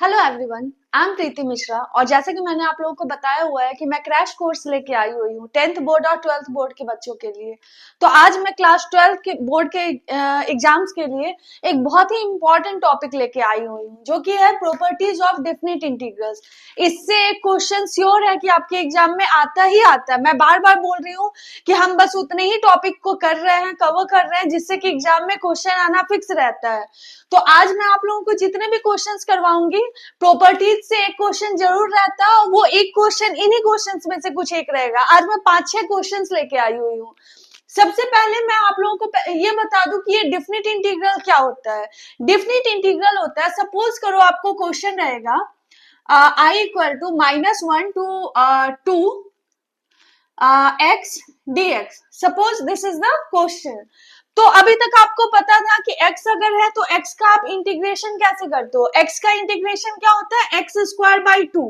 Hello everyone, I am प्रीति मिश्रा। और जैसे कि मैंने आप लोगों को बताया हुआ है कि मैं क्रैश कोर्स लेके आई हुई हूँ 10th बोर्ड और 12th बोर्ड के बच्चों के लिए। तो आज मैं क्लास 12th के बोर्ड के एग्जाम्स के लिए एक बहुत ही इम्पोर्टेंट टॉपिक लेके आई हुई हूँ, जो कि है प्रॉपर्टीज ऑफ डेफिनिट इंटीग्रल्स। इससे एक क्वेश्चन श्योर है कि आपके एग्जाम में आता ही आता है। मैं बार बार बोल रही हूँ कि हम बस उतने ही टॉपिक को कर रहे हैं, कवर कर रहे हैं, जिससे कि एग्जाम में क्वेश्चन आना फिक्स रहता है। तो आज मैं आप लोगों को जितने भी क्वेश्चंस करवाऊंगी, प्रॉपर्टीज से एक क्वेश्चन जरूर रहता है और वो एक क्वेश्चन इन्हीं क्वेश्चंस में से कुछ एक रहेगा। आज मैं 5-6 क्वेश्चंस लेके आई हुई हूँ। सबसे पहले मैं आप लोगों को ये बता दूं कि ये डेफिनिट इंटीग्रल क्या होता है। डेफिनिट इंटीग्रल होता है, सपोज करो आपको क्वेश्चन रहेगा i equal to -1 to 2 x dx। Suppose this is the question. तो अभी तक आपको पता था कि x अगर है तो x का आप इंटीग्रेशन कैसे करते हो। x का इंटीग्रेशन क्या होता है, एक्स स्क्वायर बाई 2,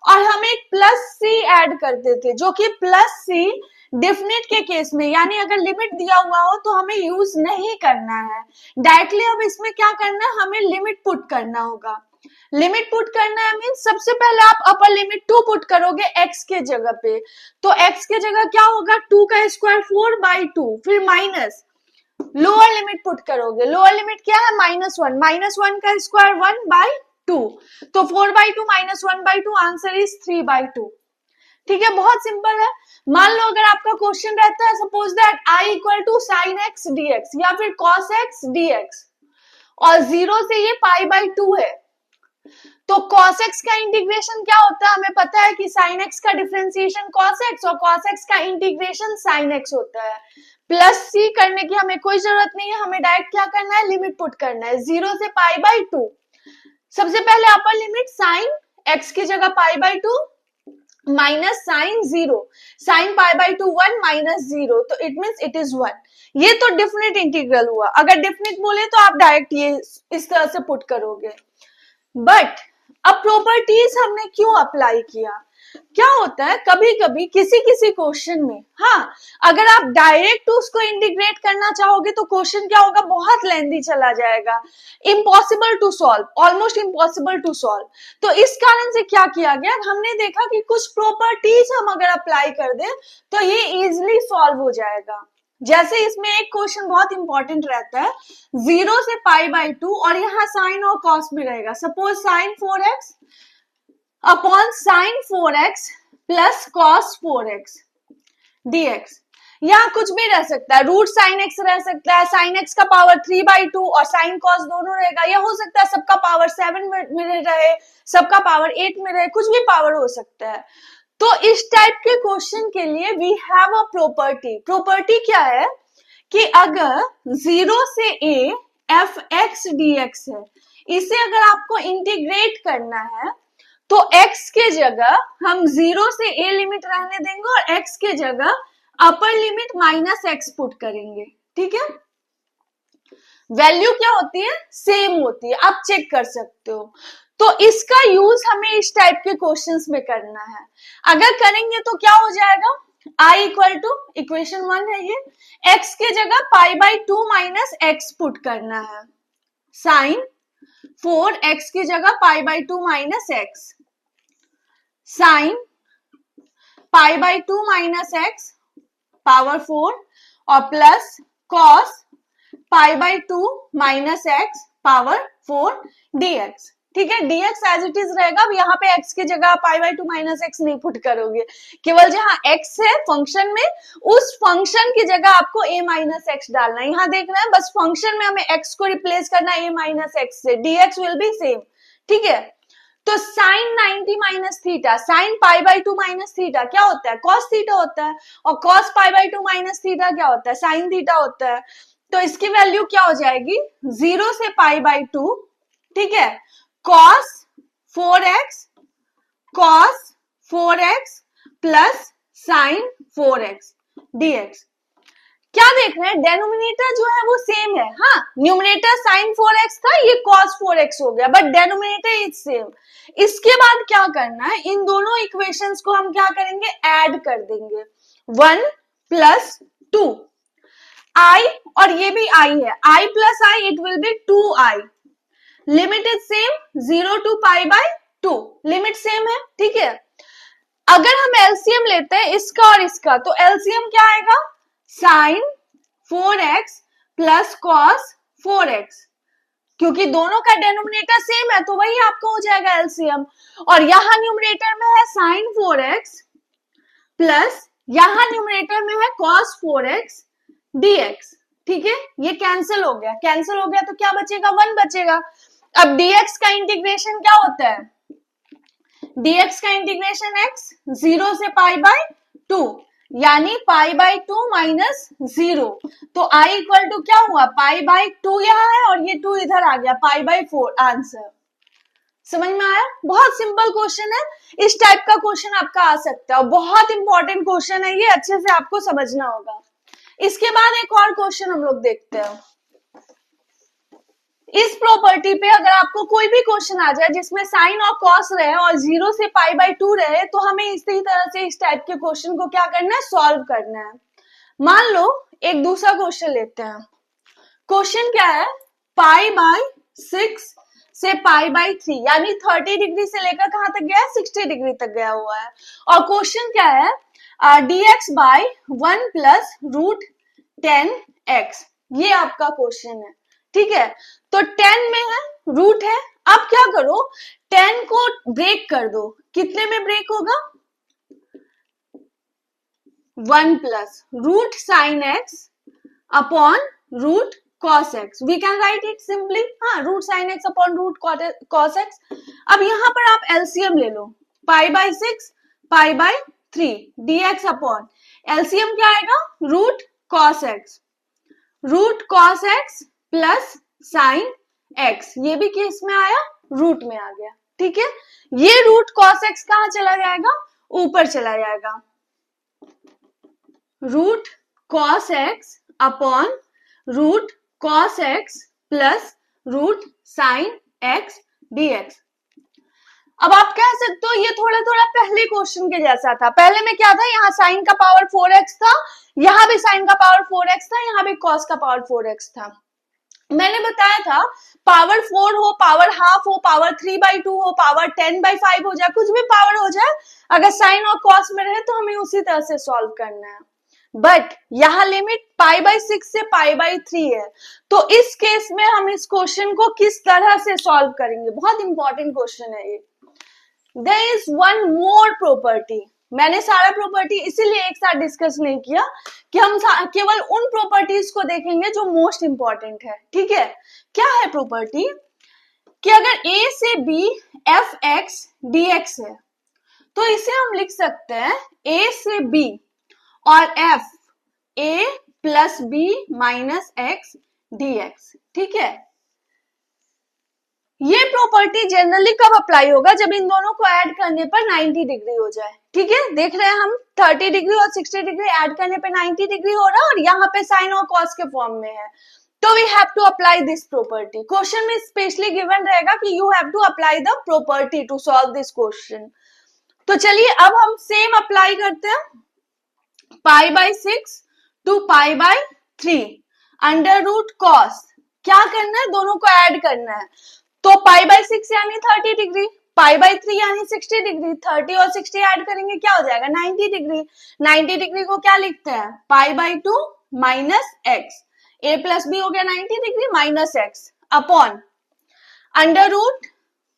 और हम एक प्लस सी ऐड करते थे, जो कि प्लस सी डेफिनेट के केस में, यानी अगर लिमिट दिया हुआ हो तो हमें यूज नहीं करना है डायरेक्टली। अब इसमें क्या करना है, हमें लिमिट पुट करना होगा। लिमिट पुट करना है मीन सबसे पहले आप अपर लिमिट 2 पुट करोगे x के जगह पे। तो x के जगह क्या होगा, 2 का स्क्वायर 4 बाई 2, फिर माइनस लोअर लिमिट पुट करोगे। लोअर लिमिट क्या है, -1, -1 का स्क्वायर 1 बाई 2। तो 4 by 2 -1 by 2, answer is 3 by 2। ठीक है, बहुत सिंपल है। मान लो अगर आपका क्वेश्चन रहता है suppose that i equal to sine x dx या फिर cos x dx, और 0 से ये पाई बाई 2 है, तो cos x का इंटीग्रेशन क्या होता है, हमें पता है कि sin x का डिफरेंशिएशन cos x और cos x का इंटीग्रेशन sin x होता है। प्लस सी करने की हमें कोई जरूरत नहीं है, हमें डायरेक्ट क्या करना है, लिमिट पुट करना है 0 से पाई बाई 2। सबसे पहले अपर लिमिट साइन x की जगह pi by 2 minus sine 0, sine pi by 2 1 minus 0, तो इट मींस इट इज 1। ये तो डेफिनेट इंटीग्रल हुआ। अगर डेफिनेट बोले तो आप डायरेक्ट ये इस तरह से पुट करोगे। बट अब प्रॉपर्टीज हमने क्यों अप्लाई किया, क्या होता है कभी कभी किसी किसी क्वेश्चन में, हाँ, अगर आप डायरेक्ट उसको इंटीग्रेट करना चाहोगे तो क्वेश्चन क्या होगा, बहुत लेंथी चला जाएगा, impossible to solve, almost impossible to solve. तो इस कारण से क्या किया गया, हमने देखा कि कुछ प्रॉपर्टीज हम अगर अप्लाई कर दें तो ये इजिली सॉल्व हो जाएगा। जैसे इसमें एक क्वेश्चन बहुत इंपॉर्टेंट रहता है, 0 से पाई बाई 2, और यहाँ साइन और कॉस भी रहेगा। Suppose sine 4x upon sine 4x plus cos 4x dx। यहाँ कुछ भी रह सकता है, रूट साइन एक्स रह सकता है, साइन एक्स का पावर 3 बाई 2 और साइन कॉस दोनों रहेगा। यह हो सकता है सबका पावर 7 में रहे, सबका पावर 8 में रहे, कुछ भी पावर हो सकता है। तो इस टाइप के क्वेश्चन के लिए we have a property. Property क्या है कि अगर 0 से a f x d x है, इसे अगर आपको इंटीग्रेट करना है तो x के जगह हम 0 से a लिमिट रहने देंगे और x के जगह upper limit minus x put करेंगे। ठीक है, वैल्यू क्या होती है, सेम होती है, आप चेक कर सकते हो। तो इसका यूज हमें इस टाइप के क्वेश्चंस में करना है। अगर करेंगे तो क्या हो जाएगा, i इक्वल टू इक्वेशन 1 है ये, x के जगह pi by 2 minus x put करना है, साइन 4 x की जगह pi by 2 minus x, sign pi by 2 minus x power 4, और plus cos pi by 2 minus x power 4 dx। ठीक है, dx एज इट इज रहेगा। अब यहाँ पे x की जगह पाई बाई 2 माइनस एक्स नहीं पुट करोगे, केवल जहां x है फंक्शन में, उस फंक्शन की जगह आपको a माइनस एक्स डालना है। यहाँ देख रहे हैं, बस फंक्शन में हमें x को रिप्लेस करना है a माइनस एक्स से, dx विल बी सेम। ठीक है, तो sine 90 minus theta, sine pi by 2 minus theta क्या होता है, कॉस थीटा होता है, और cos pi by 2 minus theta क्या होता है, साइन थीटा होता है। तो इसकी वैल्यू क्या हो जाएगी, 0 से पाई बाई 2, ठीक है, cos 4x plus sign 4x dx। क्या देख रहे हैं, डेनोमिनेटर जो है वो सेम है, हाँ, न्यूमरेटर साइन 4x था, ये cos 4x हो गया, बट डेनोमिनेटर इज सेम। इसके बाद क्या करना है, इन दोनों इक्वेशंस को हम क्या करेंगे, ऐड कर देंगे, 1 प्लस 2 i, और ये भी i है, i plus i it will be 2i, limit is same, 0 to π/2, limit same है, ठीक है। अगर हम एलसीएम लेते हैं इसका और इसका, तो एलसीएम क्या आएगा, sign 4x plus cos 4x, क्योंकि दोनों का डेनोमिनेटर सेम है तो वही आपका हो जाएगा एलसीएम। और यहां न्यूमरेटर में है साइन 4x प्लस यहां न्यूमरेटर में है cos 4x dx, ठीक है। ये कैंसिल हो गया, कैंसिल हो गया तो क्या बचेगा, 1 बचेगा। अब dx का इंटीग्रेशन क्या होता है, dx का इंटीग्रेशन x 0 से π/2, यानी π/2 माइनस 0, तो i इक्वल टू क्या हुआ, π/2 यहाँ है और ये 2 इधर आ गया, π/4 आंसर। समझ में आया, बहुत सिंपल क्वेश्चन है, इस टाइप का क्वेश्चन आपका आ सकता है, बहुत इंपॉर्टेंट क्वेश्चन है ये, अच्छे से आपको समझना होगा। इसके बाद एक और क्वेश्चन हम लोग देखते हैं। इस प्रॉपर्टी पे अगर आपको कोई भी क्वेश्चन आ जाए जिसमें साइन और कॉस रहे और 0 से π/2 रहे, तो हमें इसी तरह से इस टाइप के क्वेश्चन को क्या करना है, सॉल्व करना है। मान लो एक दूसरा क्वेश्चन लेते हैं। क्वेश्चन क्या है, π/6 से π/3, यानी 30 डिग्री से लेकर कहां तक गया है, 60 डिग्री तक गया हुआ है। और क्वेश्चन क्या है, dx/1 प्लस रूट 10x, ये आपका क्वेश्चन है, ठीक है। तो 10 में है, रूट है, अब क्या करो, 10 को ब्रेक कर दो, कितने में ब्रेक होगा, 1 plus root sine x upon root cos x, we can write it simply, हाँ, root sine x upon root cos x। अब यहां पर आप एलसीएम ले लो, π/6 π/3 dx अपॉन एलसीएम क्या आएगा, root cos x plus sine x, ये भी केस में आया, रूट में आ गया, ठीक है। ये रूट cos x कहां चला जाएगा, ऊपर चला जाएगा, root cos x upon root cos x plus root sine x dx। अब आप कह सकते हो ये थोड़ा थोड़ा पहले क्वेश्चन के जैसा था, पहले में क्या था, यहाँ साइन का पावर 4x था, यहाँ भी साइन का पावर 4x था, यहाँ भी cos का पावर 4x था। मैंने बताया था पावर 4 हो, पावर हाफ हो, पावर 3/2 हो, पावर 10/5 हो जाए, कुछ भी पावर हो जाए, अगर साइन और cos में रहे तो हमें उसी तरह से सॉल्व करना है। बट यहाँ लिमिट π/6 से π/3 है, तो इस केस में हम इस क्वेश्चन को किस तरह से सॉल्व करेंगे, बहुत इंपॉर्टेंट क्वेश्चन है ये। There is one more property, मैंने सारा प्रॉपर्टी इसीलिए एक साथ डिस्कस नहीं किया कि हम केवल उन प्रॉपर्टीज को देखेंगे जो मोस्ट इंपॉर्टेंट है, ठीक है। क्या है प्रॉपर्टी, कि अगर a से b f(x) dx है, तो इसे हम लिख सकते हैं a से b और f a plus b minus x dx, ठीक है। ये प्रॉपर्टी जनरली कब अप्लाई होगा, जब इन दोनों को ऐड करने पर 90 डिग्री हो जाए, ठीक है। देख रहे हैं हम 30 डिग्री और 60 डिग्री ऐड करने पे 90 डिग्री हो रहा है और यहाँ पे साइन और कॉस के फॉर्म में है, तो we have to apply this property. Question में स्पेशली गिवन रहेगा कि you have to apply the property to solve this question. तो चलिए अब हम सेम अप्लाई करते हैं, π/6 टू π/3 अंडर रूट कॉस, क्या करना है, दोनों को ऐड करना है। तो π/6 यानी 30 डिग्री, π/3 यानी 60 डिग्री, 30 और 60 ऐड करेंगे क्या हो जाएगा, 90 डिग्री। 90 डिग्री को क्या लिखते हैं, π/2 minus x, a plus B हो गया 90 degree minus x upon under root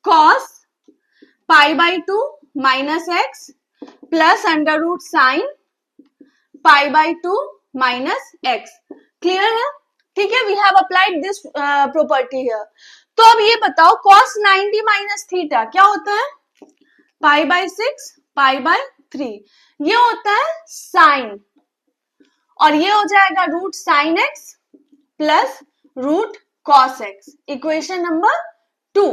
cos π/2 minus x plus under root sine π/2 minus x. Clear है, ठीक है, we have applied this property here. तो अब ये बताओ cos 90 माइनस थीटा क्या होता है, π/6 π/3, ये होता है साइन, और ये हो जाएगा root sine x plus root cos x. Equation number 2,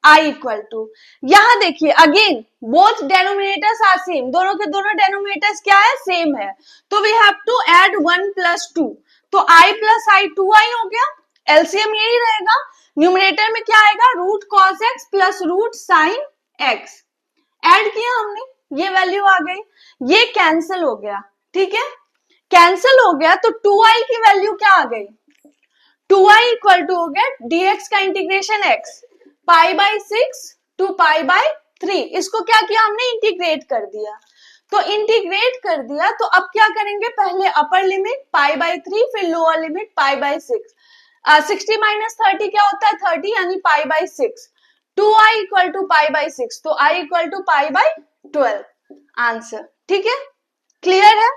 I equal to, यहां देखिए again both denominators are same, दोनों के दोनों डेनोमिनेटर्स क्या है, सेम है, तो we have to add 1 plus 2, तो i प्लस आई 2i हो गया, एलसीएम यही रहेगा। न्यूमरेटर में क्या आएगा, root cos x plus root sine x, add किया हमने, ये वैल्यू आ गई, ये कैंसिल हो गया, ठीक है, कैंसिल हो गया, तो 2i की वैल्यू क्या आ गई, 2i इक्वल टू हो गया dx का इंटीग्रेशन x, π/6 टू π/3, इसको क्या किया हमने, इंटीग्रेट कर दिया। तो इंटीग्रेट कर दिया तो अब क्या करेंगे, पहले अपर लिमिट π/3, फिर लोअर लिमिट π/6। 60 माइनस 30 क्या होता है, 30 यानी π/6। 2i इक्वल टू π/6, तो i इक्वल टू π/12 आंसर। ठीक है, क्लियर है।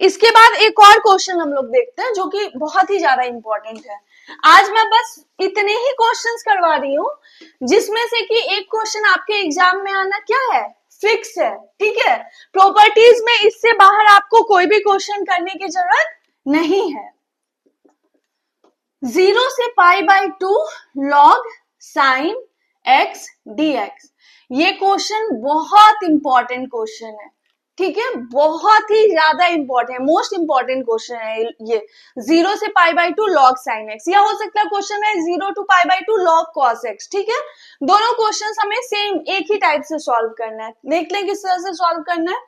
इसके बाद एक और क्वेश्चन हम लोग देखते हैं जो कि बहुत ही ज्यादा इंपॉर्टेंट है। आज मैं बस इतने ही क्वेश्चंस करवा रही हूँ जिसमें से कि एक क्वेश्चन आपके एग्जाम में आना क्या है, फिक्स है। ठीक है, प्रॉपर्टीज में इससे बाहर आपको कोई भी क्वेश्चन करने की जरूरत नहीं है। 0 से π/2 log sin x dx, ये क्वेश्चन बहुत इंपॉर्टेंट क्वेश्चन है। ठीक है, बहुत ही ज्यादा इंपॉर्टेंट, मोस्ट इंपॉर्टेंट क्वेश्चन है ये। 0 से π/2 log sin x, या हो सकता है क्वेश्चन है 0 to π/2 log cos x। ठीक है, दोनों क्वेश्चन हमें सेम एक ही टाइप से सॉल्व करना है। देख लें किस तरह से सॉल्व करना है।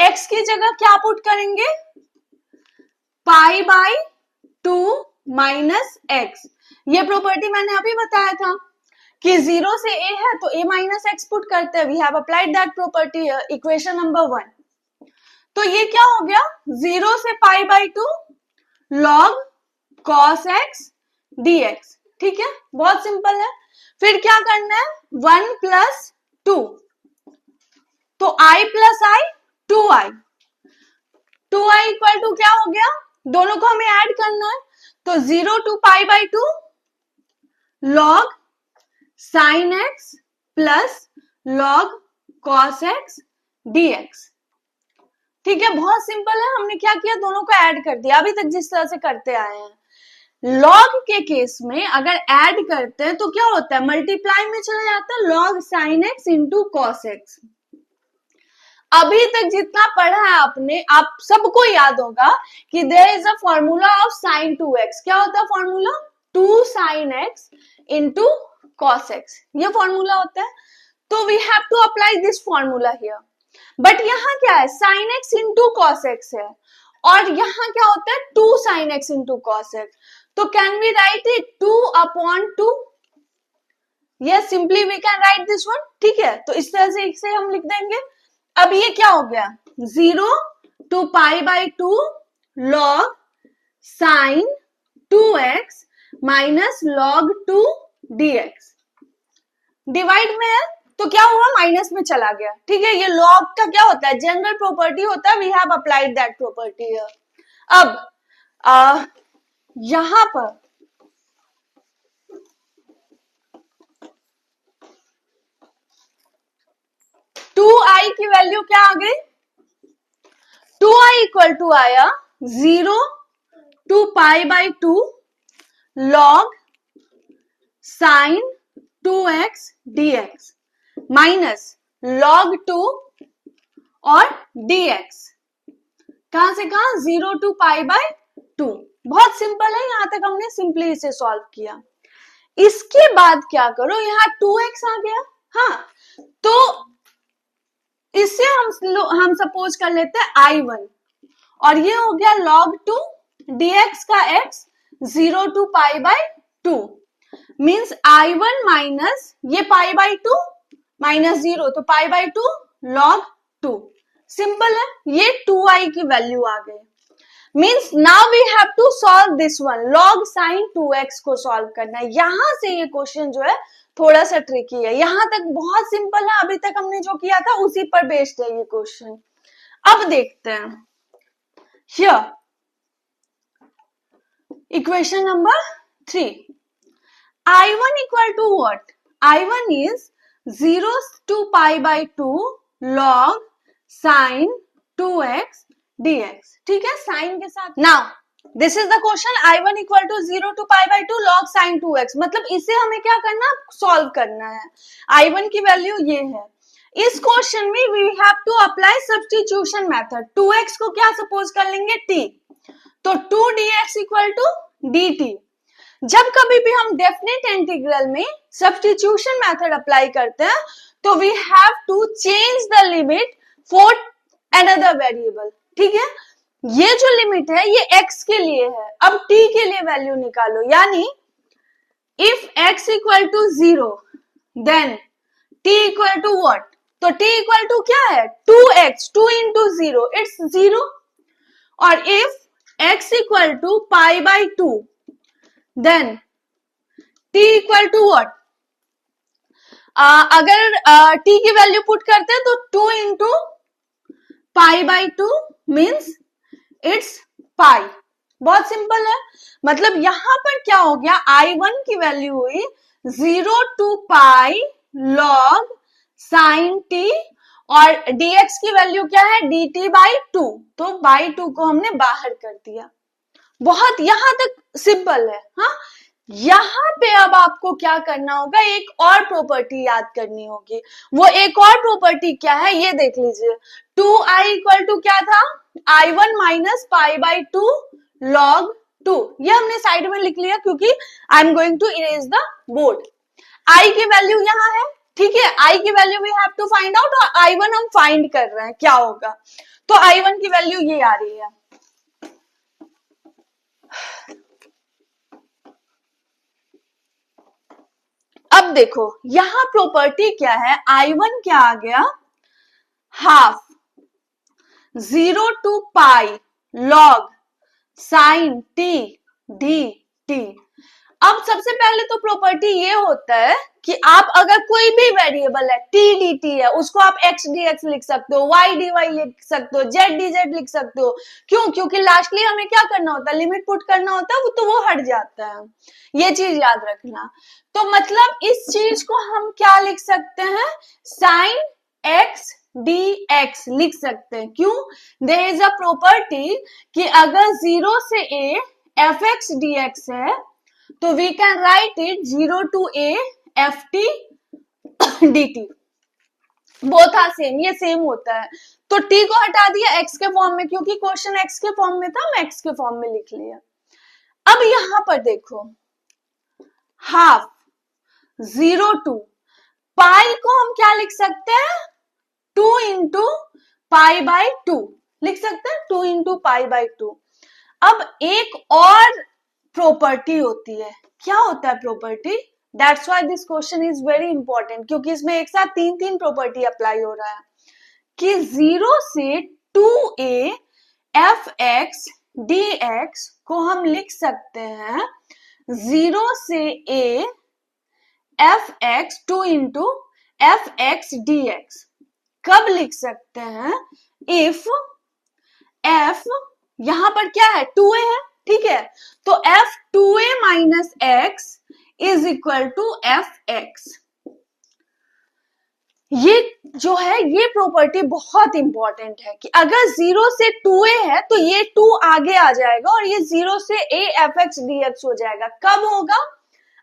x की जगह क्या पुट करेंगे, π/2 माइनस x। ये प्रॉपर्टी मैंने अभी बताया था कि 0 से a है तो a माइनस एक्स पुट करते हैं। We have applied that property, equation number 1। तो ये क्या हो गया, 0 से π/2 log cos x dx। ठीक है, बहुत सिंपल है। फिर क्या करना है, 1 प्लस 2, तो i plus i 2i। 2i equal to क्या हो गया, दोनों को हमें ऐड करना है, तो 0 to π/2 log sin x plus log cos x dx। ठीक है, बहुत सिंपल है। हमने क्या किया, दोनों को ऐड कर दिया, अभी तक जिस तरह से करते आए हैं। log के केस में अगर ऐड करते हैं तो क्या होता है, मल्टीप्लाई में चला जाता है, log sin x into cos x। अभी तक जितना पढ़ा है आपने, आप सबको याद होगा कि there is a formula of sin 2x। क्या होता है फॉर्मूला, 2 sin x into cos x, ये फॉर्मूला होता है। तो we have to apply this formula here. But यहाँ क्या है, sin x into cos x है, और यहाँ क्या होता है 2 sin x into cos x। तो can we write it 2/2? Yes, simply we can write this one. ठीक है, तो इस तरह से इसे हम लिख देंगे। अब ये क्या हो गया, 0 to π/2 log sin 2x minus log 2 dx। Divide में है तो क्या हुआ, माइनस में चला गया। ठीक है, ये log का क्या होता है, जनरल प्रॉपर्टी होता है। We have applied that property. अब यहां पर 2i की वैल्यू क्या आ गई, 2i इक्वल टू आया 0 to π/2 log sin 2x dx minus log 2 और dx। कहां से कहां, 0 to π/2। बहुत सिंपल है, यहां तक हमने सिंपली इसे सॉल्व किया। इसके बाद क्या करो, यहाँ 2x आ गया। हाँ, तो इससे हम सपोज कर लेते हैं i1, और ये हो गया log 2 dx का x 0 to π/2 means i1 minus ये π/2 माइनस 0, तो π/2 log 2। सिंपल है, ये 2i की वैल्यू आ गई। Means now we have to solve this one, log sin 2x को सॉल्व करना है। यहां से ये क्वेश्चन जो है थोड़ा सा ट्रिकी है, यहां तक बहुत सिंपल है, अभी तक हमने जो किया था उसी पर बेस्ड है ये क्वेश्चन। अब देखते हैं here equation number 3। i1 equal to what, i1 is 0 to π/2 log sin 2x dx। ठीक है, साइन के साथ। Now this is the question, i1 equal to 0 to π/2 log sin 2x, मतलब इसे हमें क्या करना, सॉल्व करना है। i1 की वैल्यू ये है। इस क्वेश्चन में we have to apply substitution method. 2x को क्या सपोज कर लेंगे, t, तो 2dx इक्वल टू dt। जब कभी भी हम डेफिनेट इंटीग्रल में सब्स्टिट्यूशन मेथड अप्लाई करते हैं तो we have to change the limit for another variable. ठीक है, ये जो लिमिट है ये x के लिए है। अब t के लिए वैल्यू निकालो, यानी if x equal to 0 then t equal to what? तो t इक्वल टू क्या है? 2x, 2 into 0 it's 0। और if x equal to pi by 2 then t equal to what? अगर t की वैल्यू पुट करते हैं तो 2 into pi by 2 means it's pi. बहुत सिंपल है। मतलब यहां पर क्या हो गया, I1 की वैल्यू हुई 0 to pi log sine t और dx की वैल्यू क्या है? dt by 2। तो बाई 2 को हमने बाहर कर दिया। बहुत यहां तक सिंपल है। हाँ, यहां पे अब आपको क्या करना होगा, एक और प्रॉपर्टी याद करनी होगी। वो एक और प्रॉपर्टी क्या है ये देख लीजिए। 2i इक्वल टू क्या था? I1 minus pi by 2 log 2। ये हमने साइड में लिख लिया क्योंकि I am going to erase the board. i की वैल्यू यहाँ है, ठीक है। i की value we have to find out और I1 हम फाइंड कर रहे हैं क्या होगा। तो I1 की वैल्यू ये आ रही है। अब देखो यहां प्रॉपर्टी क्या है, I1 क्या आ गया? Half 0 to pi log sine t dt। अब सबसे पहले तो प्रॉपर्टी ये होता है कि आप अगर कोई भी वेरिएबल है t dt है उसको आप x dx लिख सकते हो, y dy लिख सकते हो, z dz लिख सकते हो। क्यों? क्योंकि लास्टली हमें क्या करना होता है, लिमिट पुट करना होता है, वो हट जाता है। ये चीज याद रखना। तो मतलब इस चीज को हम क्या लिख सकते हैं? साइन x dx लिख सकते हैं। क्यों? देयर इज अ प्रॉपर्टी कि अगर 0 से a fx dx है तो we can write it 0 to a ft dt। Both are same, ये सेम होता है। तो t को हटा दिया x के फॉर्म में, क्योंकि क्वेश्चन x के फॉर्म में था, मैं x के फॉर्म में लिख लिया। अब यहां पर देखो, हाफ 0 टू पाई को हम क्या लिख सकते हैं? 2 इंटू पाई बाई 2 लिख सकते हैं, 2 इंटू पाई बाई 2। अब एक और प्रॉपर्टी होती है। क्या होता है property? That's why this question is very important, क्योंकि इसमें एक साथ तीन प्रॉपर्टी अप्लाई हो रहा है कि 0 से 2a fx dx को हम लिख सकते हैं 0 से a fx 2 into fx dx। कब लिख सकते हैं? इफ f यहां पर क्या है? 2a है, ठीक है। तो f 2a minus x is equal to fx। ये जो है ये प्रॉपर्टी बहुत इंपॉर्टेंट है कि अगर 0 से 2a है तो ये 2 आगे आ जाएगा और ये 0 से a fx dx हो जाएगा। कब होगा?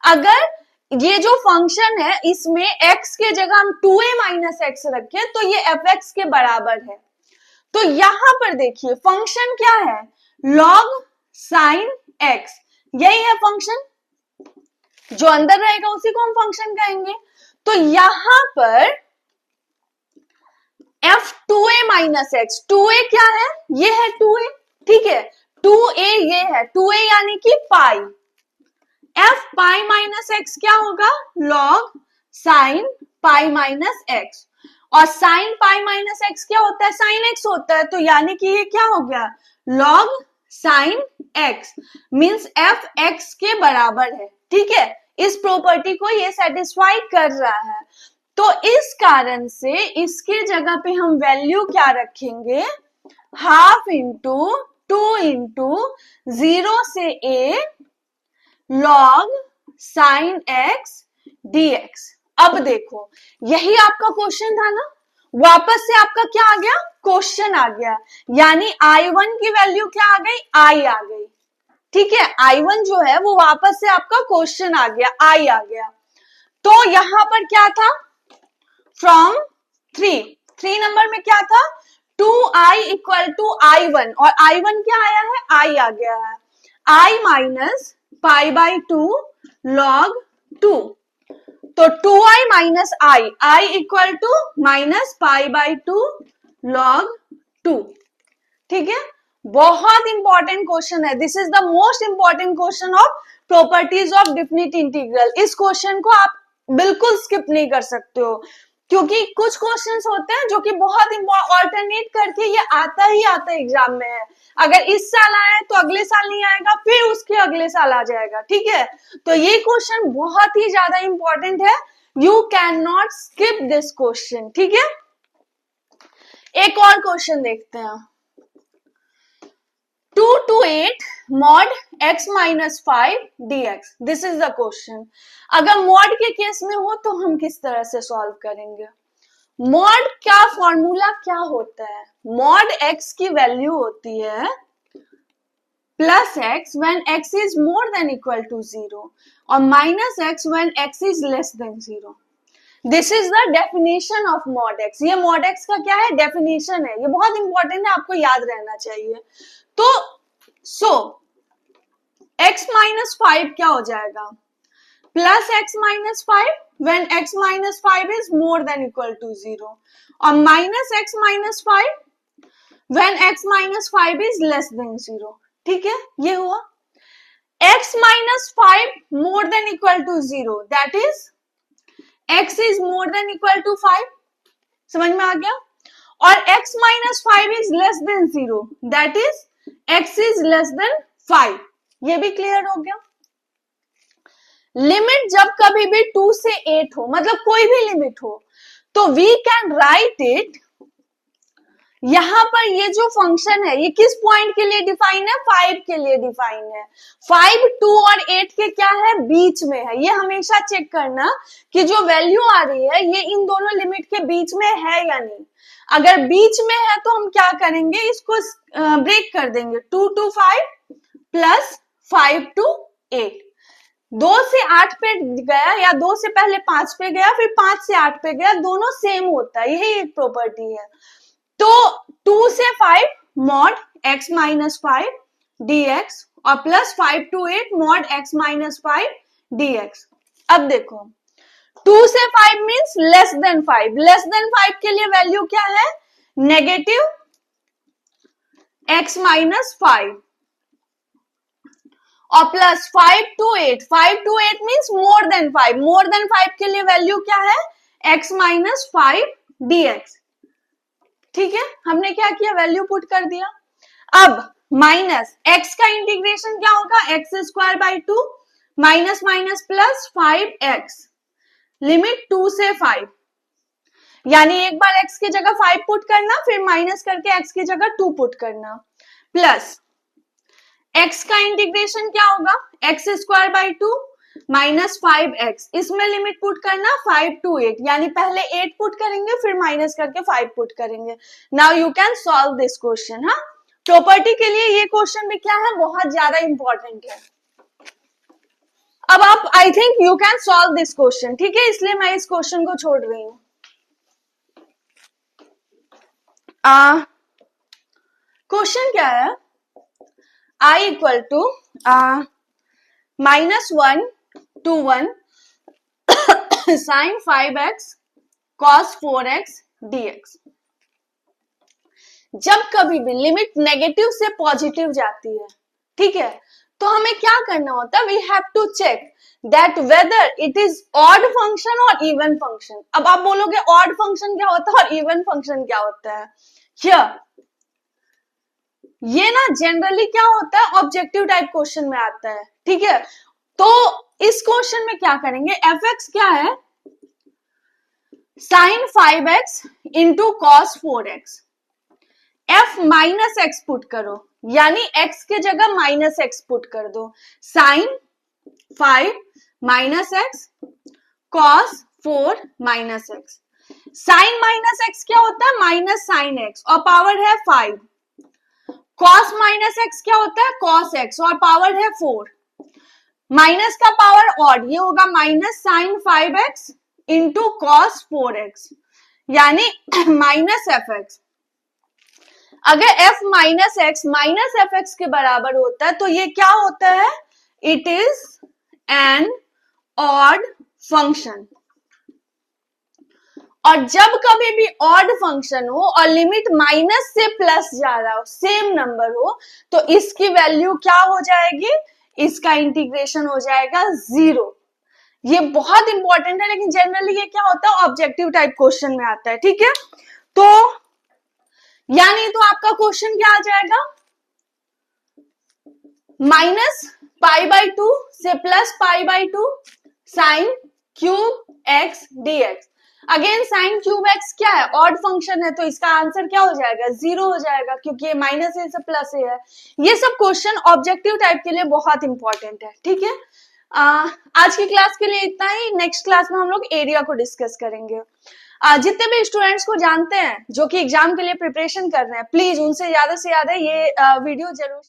अगर ये जो फंक्शन है इसमें x के जगह हम 2a माइनस एक्स रखें तो ये fx के बराबर है। तो यहां पर देखिए फंक्शन क्या है? Log sign x। यही है फंक्शन, जो अंदर रहेगा उसी को हम फंक्शन कहेंगे। तो यहां पर f 2a minus x, 2a क्या है? ये है 2a, ठीक है। 2a ये है 2a यानी कि पाई। f पाई माइनस एक्स क्या होगा? Log sine pi minus x. और साइन पाई माइनस एक्स क्या होता है? साइन एक्स होता है। तो यानी कि ये क्या हो गया? Log sine x means f x के बराबर है, ठीक है। इस प्रॉपर्टी को ये सेटिस्फाई कर रहा है। तो इस कारण से इसके जगह पे हम वैल्यू क्या रखेंगे? हाफ इंटू 2 इंटू 0 से a log sign x dx। अब देखो यही आपका क्वेश्चन था ना, वापस से आपका क्या आ गया? क्वेश्चन आ गया। यानी I1 की वैल्यू क्या आ गई? I आ गई, ठीक है। I1 जो है वो वापस से आपका क्वेश्चन आ गया, I आ गया। तो यहां पर क्या था? फ्रॉम 3 नंबर में क्या था? 2i इक्वल टू I1 और I1 क्या आया है? I आ गया है। I minus pi by 2 log 2। तो 2i minus I equal to minus pi by 2 log 2, ठीक है। बहुत इंपॉर्टेंट क्वेश्चन है, this is the most important question of properties of definite integral. इस क्वेश्चन को आप बिल्कुल स्किप नहीं कर सकते हो, क्योंकि कुछ क्वेश्चंस होते हैं जो कि बहुत ऑल्टरनेट करके ये आता ही आता है एग्जाम में है। अगर इस साल आया है तो अगले साल नहीं आएगा, फिर उसके अगले साल आ जाएगा, ठीक है। तो ये क्वेश्चन बहुत ही ज्यादा इंपॉर्टेंट है, you can not skip this question, ठीक है। एक और क्वेश्चन देखते हैं, 2 to 8 mod x minus 5 dx, this is the question. अगर मॉड के केस में हो तो हम किस तरह से सॉल्व करेंगे। मॉड का फॉर्मूला क्या होता है, मॉड x की वैल्यू होती है plus x when x is more than equal to 0 और minus x when x is less than 0। This is the definition of mod x। ये मॉड x का क्या है, डेफिनेशन है, ये बहुत इंपॉर्टेंट है, आपको याद रहना चाहिए। तो x माइनस 5 क्या हो जाएगा, plus x minus 5 when x minus 5 is more than equal to 0 और minus x minus 5 when x minus 5 is less than 0, ठीक है। ये हुआ x minus 5 more than equal to 0, that is x is more than equal to 5, समझ में आ गया। और x minus 5 is less than 0, that is x is less then 5, ये भी क्लियर हो गया। लिमिट जब कभी भी 2 से 8 हो, मतलब कोई भी लिमिट हो, तो वी कैन राइट इट, यहां पर ये जो फंक्शन है ये किस पॉइंट के लिए डिफाइन है, 5 के लिए डिफाइन है। 5, 2 और 8 के क्या है, बीच में है। ये हमेशा चेक करना कि जो वैल्यू आ रही है ये इन दोनों लिमिट के बीच में है या नहीं। अगर बीच में है तो हम क्या करेंगे, इसको ब्रेक कर देंगे, 2 to 5 प्लस 5 to 8। 2 से 8 पे गया या 2 से पहले 5 पे गया फिर 5 से 8 पे गया, दोनों सेम होता है, यही एक प्रॉपर्टी है। तो 2 से 5 मॉड x माइनस 5 dx और plus 5 to 8 mod x minus 5 dx। अब देखो 2 से 5 means less than 5, less than 5 के लिए वैल्यू क्या है, नेगेटिव x माइनस 5 और plus 5 to 8, 5 to 8 means more than 5, more then 5 के लिए वैल्यू क्या है, x माइनस 5 dx, ठीक है। हमने क्या किया, वैल्यू पुट कर दिया। अब माइनस x का इंटीग्रेशन क्या होगा, x square by 2 minus minus plus 5x, limit 2 से 5, यानी एक बार x की जगह 5 पुट करना फिर माइनस करके x की जगह 2 पुट करना, प्लस x का इंटीग्रेशन क्या होगा, x square by 2 minus 5x, इसमें लिमिट पुट करना 5 to 8, यानी पहले 8 पुट करेंगे फिर माइनस करके 5 पुट करेंगे। Now you can solve this question. हाँ, प्रॉपर्टी के लिए ये क्वेश्चन भी क्या है, बहुत ज्यादा इंपॉर्टेंट है। अब आप, I think you can solve this question, ठीक है, इसलिए मैं इस क्वेश्चन को छोड़ रही हूं। क्वेश्चन क्या है, I equal to -1 to 1 sin 5x cos 4x dx। जब कभी भी लिमिट नेगेटिव से पॉजिटिव जाती है, ठीक है, तो हमें क्या करना होता है, we have to check that whether it is odd function और इवन फंक्शन। अब आप बोलोगे ऑड फंक्शन क्या होता है और इवन फंक्शन क्या होता है। हियर ये ना जनरली क्या होता है, ऑब्जेक्टिव टाइप क्वेश्चन में आता है, ठीक है। तो इस क्वेश्चन में क्या करेंगे, एफ एक्स क्या है, sine 5x into cos 4x, f minus x put करो, यानी x के जगह माइनस एक्स पुट कर दो, sine 5 minus x cos 4 minus x. Sine minus x क्या होता है, माइनस साइन एक्स और पावर है 5। कॉस माइनस एक्स क्या होता है, कॉस एक्स और पावर है 4। माइनस का पावर ऑड, ये होगा minus sign 5x into cos 4x, यानी माइनस एफ एक्स। अगर f minus x minus F x के बराबर होता है तो ये क्या होता है, it is an odd function. और जब कभी भी ऑड फंक्शन हो और लिमिट माइनस से प्लस जा रहा हो, सेम नंबर हो, तो इसकी वैल्यू क्या हो जाएगी, इसका इंटीग्रेशन हो जाएगा 0। ये बहुत इंपॉर्टेंट है, लेकिन जनरली ये क्या होता है, ऑब्जेक्टिव टाइप क्वेश्चन में आता है, ठीक है। तो यानी तो आपका क्वेश्चन क्या आ जाएगा, -π/2 से +π/2 sine cube x dx। Again sine cube x क्या है, ऑड फंक्शन है, तो इसका आंसर क्या हो जाएगा, 0 हो जाएगा, क्योंकि ये माइनस ए से प्लस ए है। ये सब क्वेश्चन ऑब्जेक्टिव टाइप के लिए बहुत इंपॉर्टेंट है, ठीक है। आज की क्लास के लिए इतना ही। नेक्स्ट क्लास में हम लोग एरिया को डिस्कस करेंगे। जितने भी स्टूडेंट्स को जानते हैं जो कि एग्जाम के लिए प्रिपरेशन कर रहे हैं, प्लीज उनसे ज्यादा से ज्यादा ये वीडियो जरूर